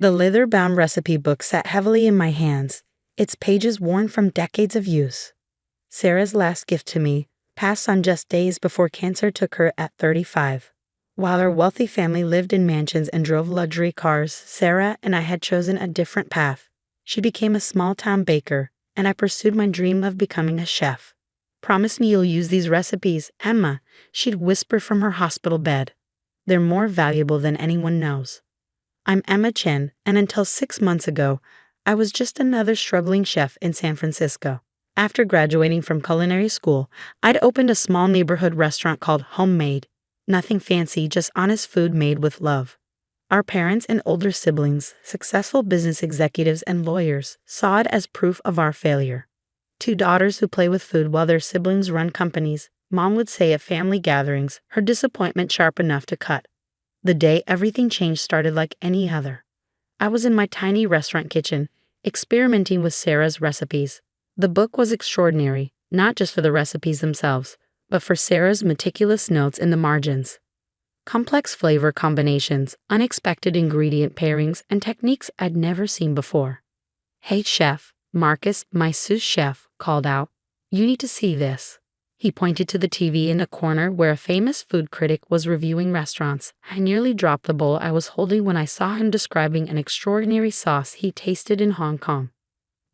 The leather-bound recipe book sat heavily in my hands, its pages worn from decades of use. Sarah's last gift to me, passed on just days before cancer took her at 35. While our wealthy family lived in mansions and drove luxury cars, Sarah and I had chosen a different path. She became a small-town baker, and I pursued my dream of becoming a chef. "Promise me you'll use these recipes, Emma," she'd whisper from her hospital bed. "They're more valuable than anyone knows." I'm Emma Chen, and until 6 months ago, I was just another struggling chef in San Francisco. After graduating from culinary school, I'd opened a small neighborhood restaurant called Homemade. Nothing fancy, just honest food made with love. Our parents and older siblings, successful business executives and lawyers, saw it as proof of our failure. Two daughters who play with food while their siblings run companies, Mom would say at family gatherings, her disappointment sharp enough to cut. The day everything changed started like any other. I was in my tiny restaurant kitchen, experimenting with Sarah's recipes. The book was extraordinary, not just for the recipes themselves, but for Sarah's meticulous notes in the margins. Complex flavor combinations, unexpected ingredient pairings, and techniques I'd never seen before. "Hey chef," Marcus, my sous chef, called out. "You need to see this." He pointed to the TV in a corner where a famous food critic was reviewing restaurants. I nearly dropped the bowl I was holding when I saw him describing an extraordinary sauce he tasted in Hong Kong.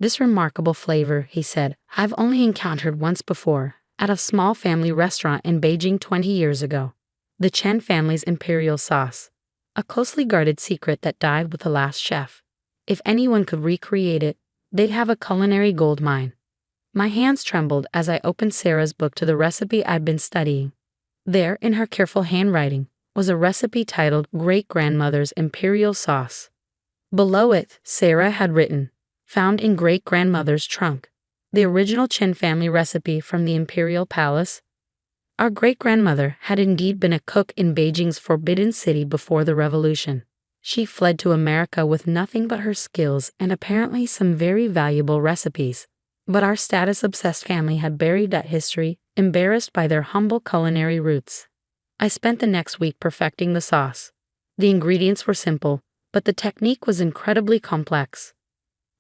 "This remarkable flavor," he said, "I've only encountered once before, at a small family restaurant in Beijing 20 years ago. The Chen family's imperial sauce. A closely guarded secret that died with the last chef. If anyone could recreate it, they'd have a culinary goldmine." My hands trembled as I opened Sarah's book to the recipe I'd been studying. There, in her careful handwriting, was a recipe titled Great-Grandmother's Imperial Sauce. Below it, Sarah had written, "Found in great-grandmother's trunk. The original Chen family recipe from the Imperial Palace." Our great-grandmother had indeed been a cook in Beijing's Forbidden City before the revolution. She fled to America with nothing but her skills and apparently some very valuable recipes. But our status-obsessed family had buried that history, embarrassed by their humble culinary roots. I spent the next week perfecting the sauce. The ingredients were simple, but the technique was incredibly complex.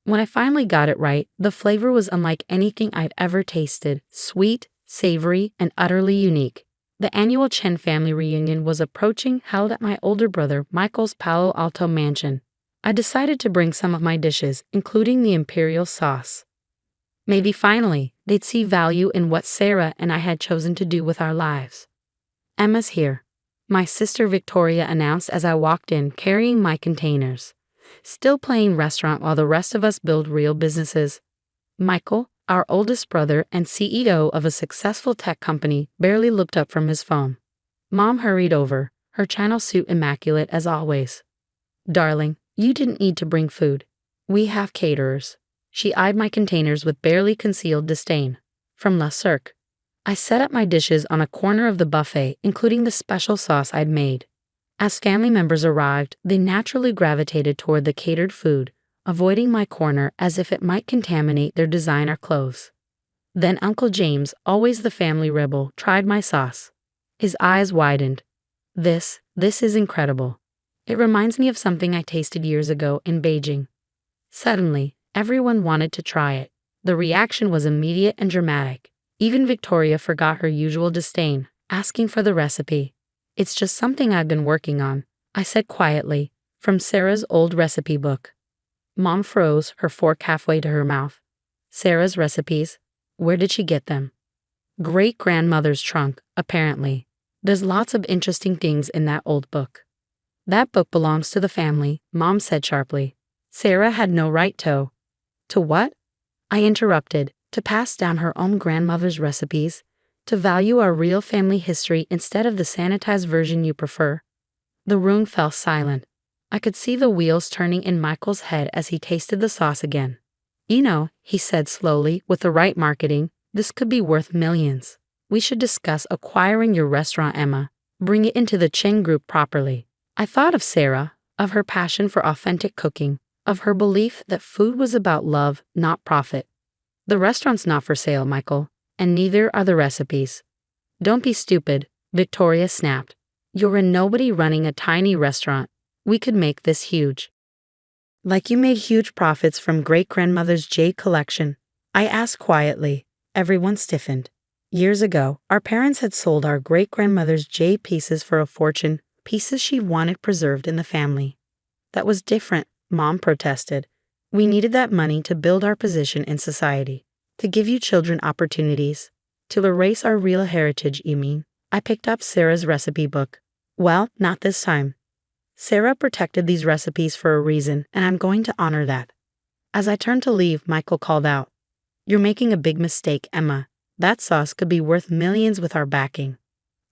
When I finally got it right, the flavor was unlike anything I'd ever tasted, sweet, savory, and utterly unique. The annual Chen family reunion was approaching, held at my older brother Michael's Palo Alto mansion. I decided to bring some of my dishes, including the imperial sauce. Maybe finally, they'd see value in what Sarah and I had chosen to do with our lives. "Emma's here," my sister Victoria announced as I walked in carrying my containers. Still playing restaurant while the rest of us build real businesses. Michael, our oldest brother and CEO of a successful tech company, barely looked up from his phone. Mom hurried over, her China suit immaculate as always. "Darling, you didn't need to bring food. We have caterers." She eyed my containers with barely concealed disdain. "From La Cirque." I set up my dishes on a corner of the buffet, including the special sauce I'd made. As family members arrived, they naturally gravitated toward the catered food, avoiding my corner as if it might contaminate their designer clothes. Then Uncle James, always the family rebel, tried my sauce. His eyes widened. This is incredible. It reminds me of something I tasted years ago in Beijing." Suddenly, everyone wanted to try it. The reaction was immediate and dramatic. Even Victoria forgot her usual disdain, asking for the recipe. "It's just something I've been working on," I said quietly, from Sarah's old recipe book. Mom froze, her fork halfway to her mouth. "Sarah's recipes? Where did she get them?" "Great-grandmother's trunk, apparently. There's lots of interesting things in that old book." "That book belongs to the family," Mom said sharply. "Sarah had no right to." "To what?" I interrupted. "To pass down her own grandmother's recipes, to value our real family history instead of the sanitized version you prefer." The room fell silent. I could see the wheels turning in Michael's head as he tasted the sauce again. "You know," he said slowly, "with the right marketing, this could be worth millions. We should discuss acquiring your restaurant, Emma. Bring it into the Chen Group properly." I thought of Sarah, of her passion for authentic cooking, of her belief that food was about love, not profit. "The restaurant's not for sale, Michael, and neither are the recipes." "Don't be stupid," Victoria snapped. "You're a nobody running a tiny restaurant. We could make this huge." Like you made huge profits from great-grandmother's jade collection. I asked quietly. Everyone stiffened. Years ago, our parents had sold our great-grandmother's jade pieces for a fortune, pieces she wanted preserved in the family. That was different, Mom protested. We needed that money to build our position in society, to give you children opportunities, to erase our real heritage, you mean? I picked up Sarah's recipe book. Well, not this time. Sarah protected these recipes for a reason, and I'm going to honor that. As I turned to leave, Michael called out, "You're making a big mistake, Emma. That sauce could be worth millions with our backing."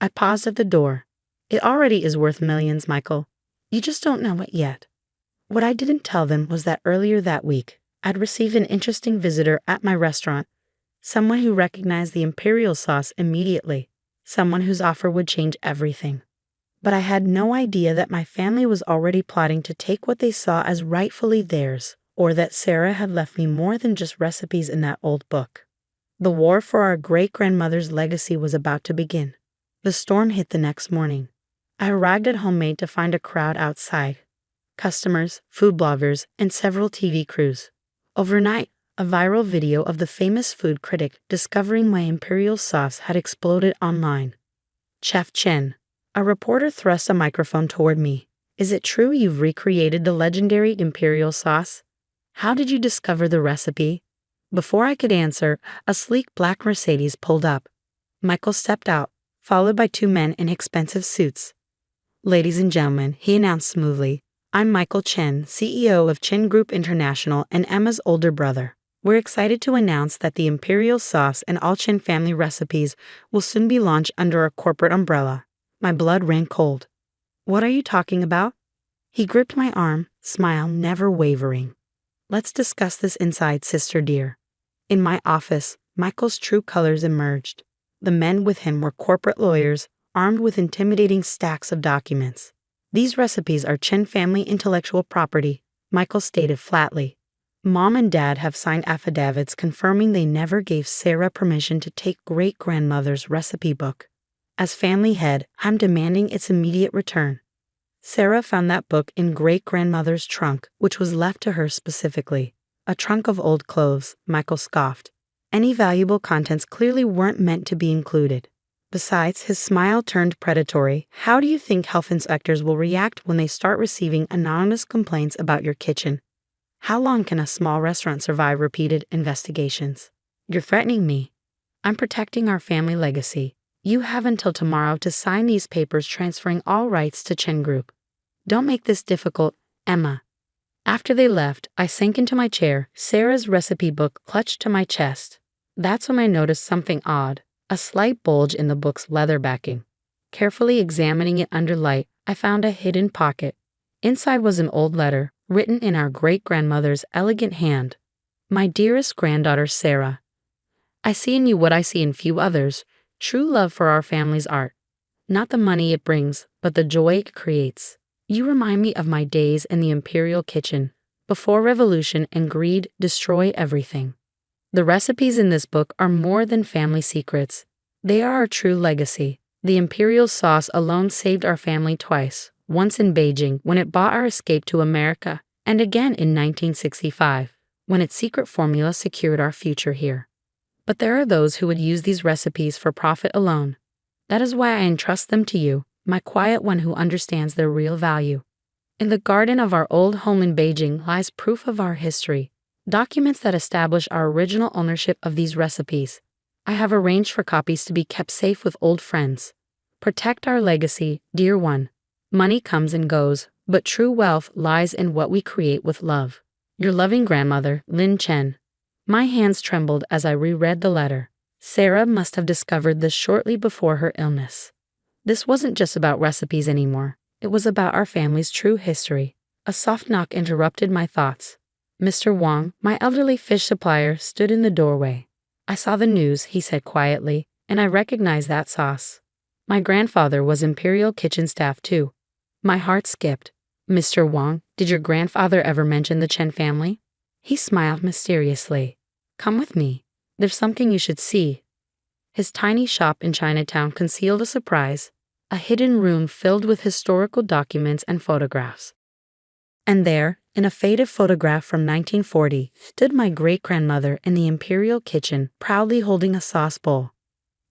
I paused at the door. It already is worth millions, Michael. You just don't know it yet. What I didn't tell them was that earlier that week, I'd received an interesting visitor at my restaurant, someone who recognized the imperial sauce immediately, someone whose offer would change everything. But I had no idea that my family was already plotting to take what they saw as rightfully theirs, or that Sarah had left me more than just recipes in that old book. The war for our great-grandmother's legacy was about to begin. The storm hit the next morning. I arrived at Homemade to find a crowd outside. Customers, food bloggers, and several TV crews. Overnight, a viral video of the famous food critic discovering my imperial sauce had exploded online. Chef Chen. A reporter thrust a microphone toward me. Is it true you've recreated the legendary imperial sauce? How did you discover the recipe? Before I could answer, a sleek black Mercedes pulled up. Michael stepped out, followed by two men in expensive suits. Ladies and gentlemen, he announced smoothly, I'm Michael Chen, CEO of Chen Group International and Emma's older brother. We're excited to announce that the imperial sauce and all Chen family recipes will soon be launched under a corporate umbrella. My blood ran cold. What are you talking about? He gripped my arm, smile never wavering. Let's discuss this inside, sister dear. In my office, Michael's true colors emerged. The men with him were corporate lawyers, armed with intimidating stacks of documents. These recipes are Chen family intellectual property, Michael stated flatly. Mom and Dad have signed affidavits confirming they never gave Sarah permission to take great-grandmother's recipe book. As family head, I'm demanding its immediate return. Sarah found that book in great-grandmother's trunk, which was left to her specifically. A trunk of old clothes, Michael scoffed. Any valuable contents clearly weren't meant to be included. Besides, his smile turned predatory. How do you think health inspectors will react when they start receiving anonymous complaints about your kitchen? How long can a small restaurant survive repeated investigations? You're threatening me. I'm protecting our family legacy. You have until tomorrow to sign these papers transferring all rights to Chen Group. Don't make this difficult, Emma. After they left, I sank into my chair, Sarah's recipe book clutched to my chest. That's when I noticed something odd, a slight bulge in the book's leather backing. Carefully examining it under light, I found a hidden pocket. Inside was an old letter, written in our great-grandmother's elegant hand. My dearest granddaughter Sarah, I see in you what I see in few others, true love for our family's art. Not the money it brings, but the joy it creates. You remind me of my days in the imperial kitchen, before revolution and greed destroy everything. The recipes in this book are more than family secrets. They are our true legacy. The imperial sauce alone saved our family twice, once in Beijing when it bought our escape to America, and again in 1965, when its secret formula secured our future here. But there are those who would use these recipes for profit alone. That is why I entrust them to you, my quiet one who understands their real value. In the garden of our old home in Beijing lies proof of our history, documents that establish our original ownership of these recipes. I have arranged for copies to be kept safe with old friends. Protect our legacy, dear one. Money comes and goes, but true wealth lies in what we create with love. Your loving grandmother, Lin Chen. My hands trembled as I reread the letter. Sarah must have discovered this shortly before her illness. This wasn't just about recipes anymore. It was about our family's true history. A soft knock interrupted my thoughts. Mr. Wang, my elderly fish supplier, stood in the doorway. I saw the news, he said quietly, and I recognized that sauce. My grandfather was Imperial Kitchen staff too. My heart skipped. Mr. Wang, did your grandfather ever mention the Chen family? He smiled mysteriously. Come with me. There's something you should see. His tiny shop in Chinatown concealed a surprise, a hidden room filled with historical documents and photographs. And there, In a faded photograph from 1940, stood my great-grandmother in the imperial kitchen, proudly holding a sauce bowl.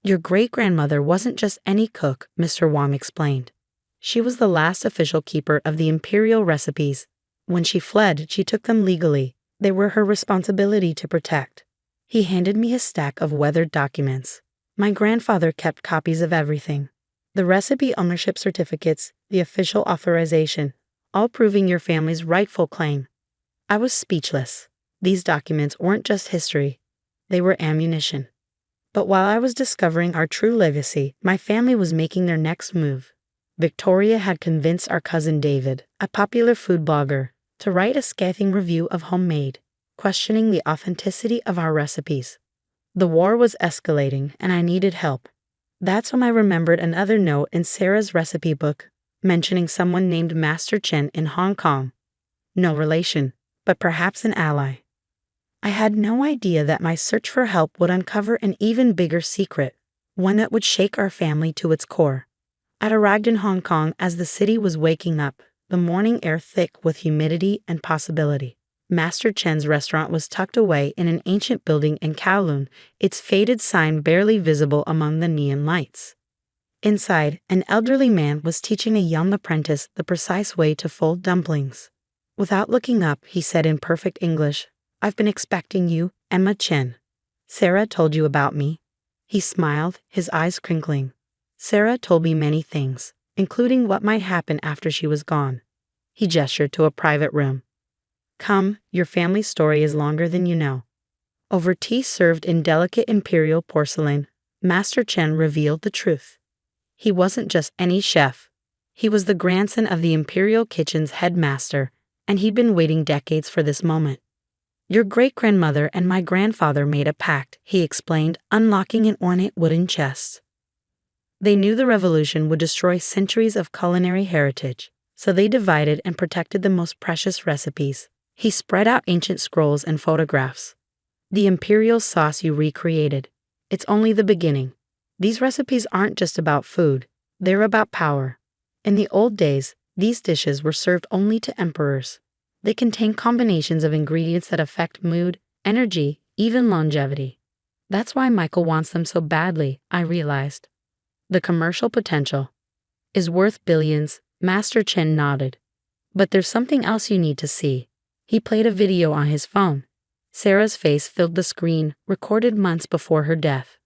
Your great-grandmother wasn't just any cook, Mr. Wong explained. She was the last official keeper of the imperial recipes. When she fled, she took them legally. They were her responsibility to protect. He handed me a stack of weathered documents. My grandfather kept copies of everything. The recipe ownership certificates, the official authorization, all proving your family's rightful claim. I was speechless. These documents weren't just history. They were ammunition. But while I was discovering our true legacy, my family was making their next move. Victoria had convinced our cousin David, a popular food blogger, to write a scathing review of Homemade, questioning the authenticity of our recipes. The war was escalating, and I needed help. That's when I remembered another note in Sarah's recipe book, mentioning someone named Master Chen in Hong Kong. No relation, but perhaps an ally. I had no idea that my search for help would uncover an even bigger secret, one that would shake our family to its core. I'd arrived in Hong Kong as the city was waking up, the morning air thick with humidity and possibility. Master Chen's restaurant was tucked away in an ancient building in Kowloon, its faded sign barely visible among the neon lights. Inside, an elderly man was teaching a young apprentice the precise way to fold dumplings. Without looking up, he said in perfect English, "I've been expecting you, Emma Chen. Sarah told you about me." He smiled, his eyes crinkling. Sarah told me many things, including what might happen after she was gone. He gestured to a private room. "Come, your family's story is longer than you know." Over tea served in delicate imperial porcelain, Master Chen revealed the truth. He wasn't just any chef. He was the grandson of the imperial kitchen's headmaster, and he'd been waiting decades for this moment. "Your great-grandmother and my grandfather made a pact," he explained, unlocking an ornate wooden chest. They knew the revolution would destroy centuries of culinary heritage, so they divided and protected the most precious recipes. He spread out ancient scrolls and photographs. "The imperial sauce you recreated. It's only the beginning. These recipes aren't just about food, they're about power. In the old days, these dishes were served only to emperors. They contain combinations of ingredients that affect mood, energy, even longevity. That's why Michael wants them so badly," I realized. "The commercial potential is worth billions," Master Chen nodded. "But there's something else you need to see." He played a video on his phone. Sarah's face filled the screen, recorded months before her death.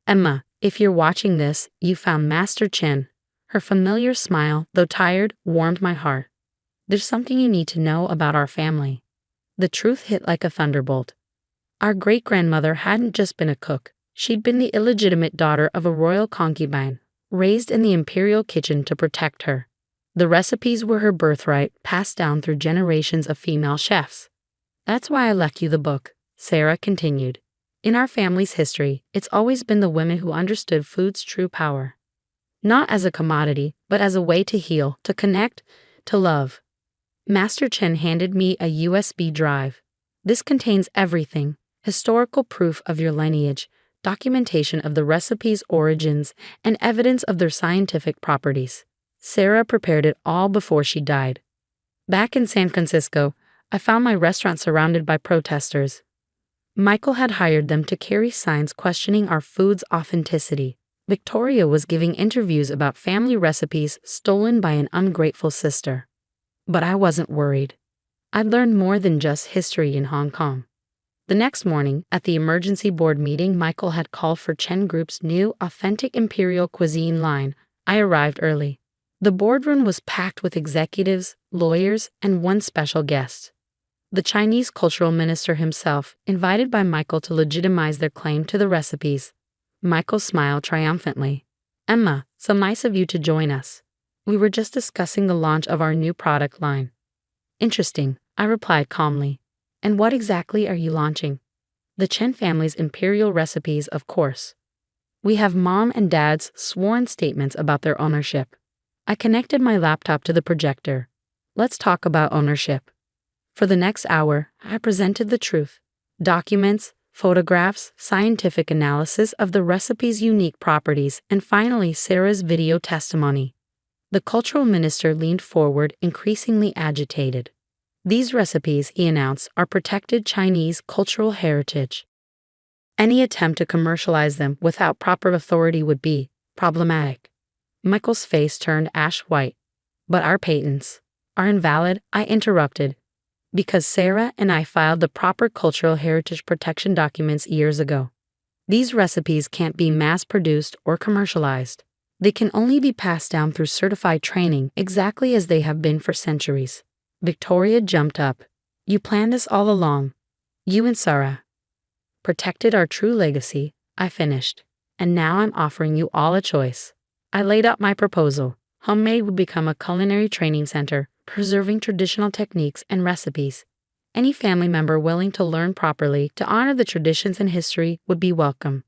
"Emma, if you're watching this, you found Master Chen." Her familiar smile, though tired, warmed my heart. "There's something you need to know about our family." The truth hit like a thunderbolt. Our great-grandmother hadn't just been a cook. She'd been the illegitimate daughter of a royal concubine, raised in the imperial kitchen to protect her. The recipes were her birthright, passed down through generations of female chefs. "That's why I left you the book," Sarah continued. "In our family's history, it's always been the women who understood food's true power. Not as a commodity, but as a way to heal, to connect, to love." Master Chen handed me a USB drive. "This contains everything: historical proof of your lineage, documentation of the recipe's origins, and evidence of their scientific properties." Sarah prepared it all before she died. Back in San Francisco, I found my restaurant surrounded by protesters. Michael had hired them to carry signs questioning our food's authenticity. Victoria was giving interviews about family recipes stolen by an ungrateful sister. But I wasn't worried. I'd learned more than just history in Hong Kong. The next morning, at the emergency board meeting Michael had called for Chen Group's new authentic imperial cuisine line, I arrived early. The boardroom was packed with executives, lawyers, and one special guest. The Chinese cultural minister himself, invited by Michael to legitimize their claim to the recipes. Michael smiled triumphantly. "Emma, so nice of you to join us. We were just discussing the launch of our new product line." "Interesting," I replied calmly. "And what exactly are you launching?" "The Chen family's imperial recipes, of course. We have Mom and Dad's sworn statements about their ownership." I connected my laptop to the projector. "Let's talk about ownership." For the next hour, I presented the truth: documents, photographs, scientific analysis of the recipe's unique properties, and finally Sarah's video testimony. The cultural minister leaned forward, increasingly agitated. These recipes, he announced, are protected Chinese cultural heritage. Any attempt to commercialize them without proper authority would be problematic. Michael's face turned ash white. But our patents are invalid, I interrupted, because Sarah and I filed the proper cultural heritage protection documents years ago. These recipes can't be mass-produced or commercialized. They can only be passed down through certified training, exactly as they have been for centuries. Victoria jumped up. You planned this all along. You and Sarah protected our true legacy, I finished. And now I'm offering you all a choice. I laid out my proposal. Homemade would become a culinary training center, preserving traditional techniques and recipes. Any family member willing to learn properly to honor the traditions and history would be welcome.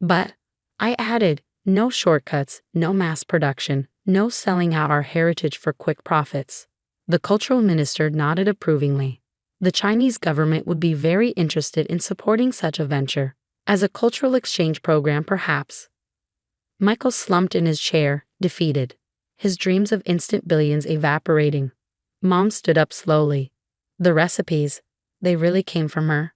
But, I added, no shortcuts, no mass production, no selling out our heritage for quick profits. The cultural minister nodded approvingly. The Chinese government would be very interested in supporting such a venture. As a cultural exchange program, perhaps. Michael slumped in his chair, defeated. His dreams of instant billions evaporating. Mom stood up slowly. The recipes, they really came from her?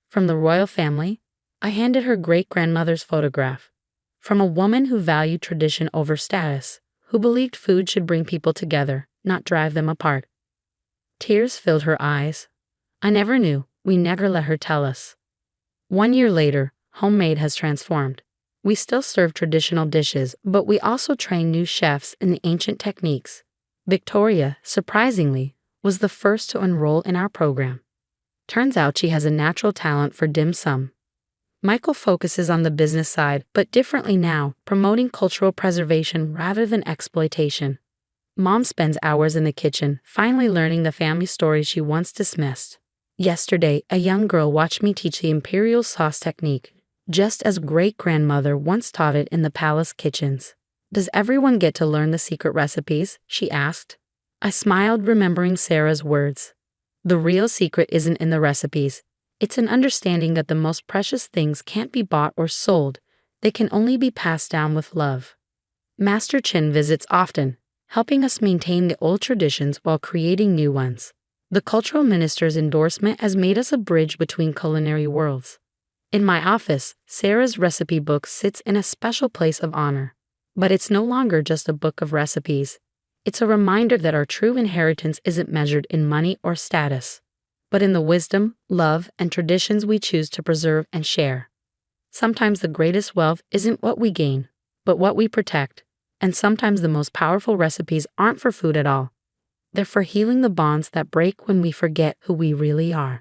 From the royal family? I handed her great-grandmother's photograph. From a woman who valued tradition over status, who believed food should bring people together, not drive them apart. Tears filled her eyes. I never knew, we never let her tell us. 1 year later, Homemade has transformed. We still serve traditional dishes, but we also train new chefs in the ancient techniques. Victoria, surprisingly, was the first to enroll in our program. Turns out she has a natural talent for dim sum. Michael focuses on the business side, but differently now, promoting cultural preservation rather than exploitation. Mom spends hours in the kitchen, finally learning the family stories she once dismissed. Yesterday, a young girl watched me teach the imperial sauce technique, just as great-grandmother once taught it in the palace kitchens. Does everyone get to learn the secret recipes? She asked. I smiled, remembering Sarah's words. The real secret isn't in the recipes. It's an understanding that the most precious things can't be bought or sold. They can only be passed down with love. Master Chin visits often, helping us maintain the old traditions while creating new ones. The cultural minister's endorsement has made us a bridge between culinary worlds. In my office, Sarah's recipe book sits in a special place of honor. But it's no longer just a book of recipes. It's a reminder that our true inheritance isn't measured in money or status, but in the wisdom, love, and traditions we choose to preserve and share. Sometimes the greatest wealth isn't what we gain, but what we protect. And sometimes the most powerful recipes aren't for food at all. They're for healing the bonds that break when we forget who we really are.